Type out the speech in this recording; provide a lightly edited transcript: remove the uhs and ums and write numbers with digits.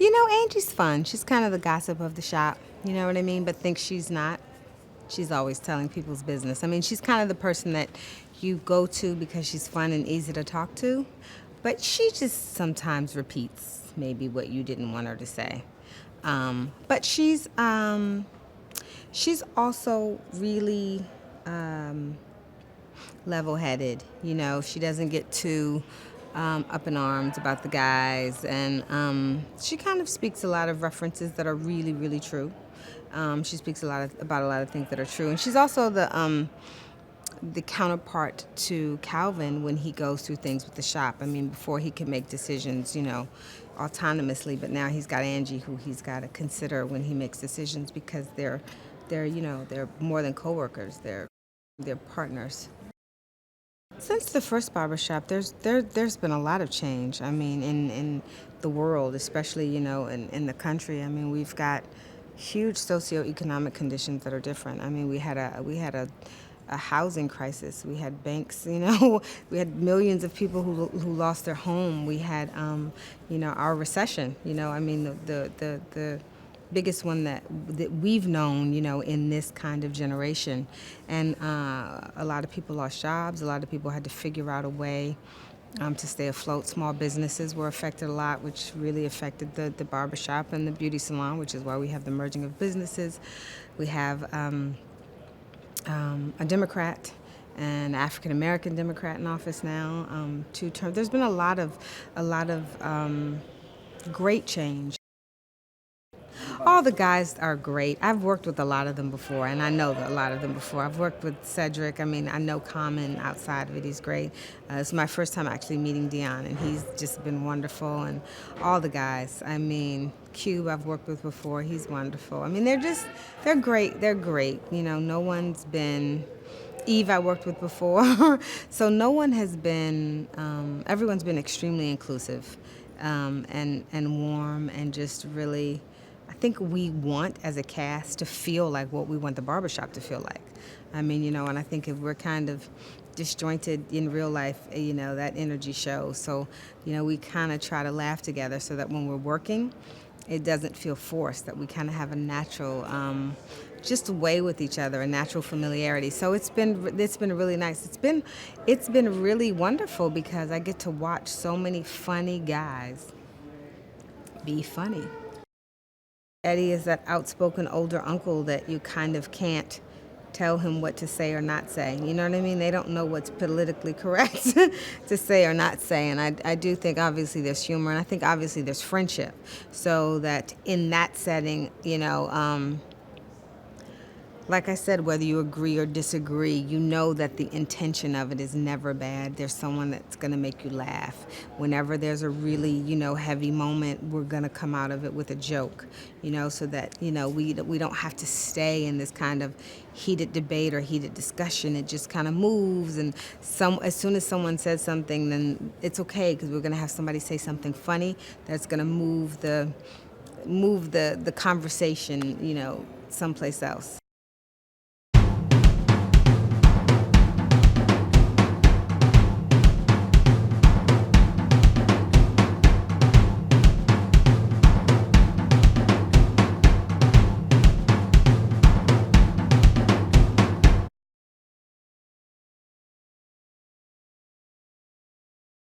Angie's fun. She's kind of the gossip of the shop, you know what I mean? But thinks she's not. She's always telling people's business. I mean, she's kind of the person that you go to because she's fun and easy to talk to. But she just sometimes repeats maybe what you didn't want her to say. But she's also really level-headed. She doesn't get too up in arms about the guys, and she kind of speaks a lot of references that are really, really true. She speaks about a lot of things that are true, and she's also the counterpart to Calvin when he goes through things with the shop. I mean, before he can make decisions, autonomously, but now he's got Angie, who he's got to consider when he makes decisions because they're more than coworkers. They're partners. Since the first barbershop, there's been a lot of change. I mean, in the world, especially in the country. I mean, we've got huge socioeconomic conditions that are different. I mean, we had a housing crisis. We had banks. We had millions of people who lost their home. We had our recession. I mean, the biggest one that we've known, in this kind of generation. And a lot of people lost jobs. A lot of people had to figure out a way to stay afloat. Small businesses were affected a lot, which really affected the barbershop and the beauty salon, which is why we have the merging of businesses. We have a Democrat, an African American Democrat in office now, 2 terms. There's been a lot of great change. All the guys are great. I've worked with a lot of them before, and I know a lot of them before. I've worked with Cedric. I mean, I know Common outside of it. He's great. It's my first time actually meeting Dion, and he's just been wonderful. And all the guys. I mean, Cube I've worked with before. He's wonderful. I mean, they're great. They're great. No one's been. Eve I worked with before. So no one has been, everyone's been extremely inclusive and warm and just really, I think we want as a cast to feel like what we want the barbershop to feel like. I mean, and I think if we're kind of disjointed in real life, that energy shows. So, we kind of try to laugh together so that when we're working, it doesn't feel forced, that we kind of have a natural just way with each other, a natural familiarity. So it's been really nice. It's been really wonderful because I get to watch so many funny guys be funny. Eddie is that outspoken older uncle that you kind of can't tell him what to say or not say. You know what I mean? They don't know what's politically correct to say or not say. And I do think obviously there's humor, and I think obviously there's friendship. So that in that setting, like I said, whether you agree or disagree, you know that the intention of it is never bad. There's someone that's going to make you laugh. Whenever there's a really, heavy moment, we're going to come out of it with a joke, so that, we don't have to stay in this kind of heated debate or heated discussion. It just kind of moves, and as soon as someone says something, then it's okay because we're going to have somebody say something funny that's going to move the conversation, someplace else.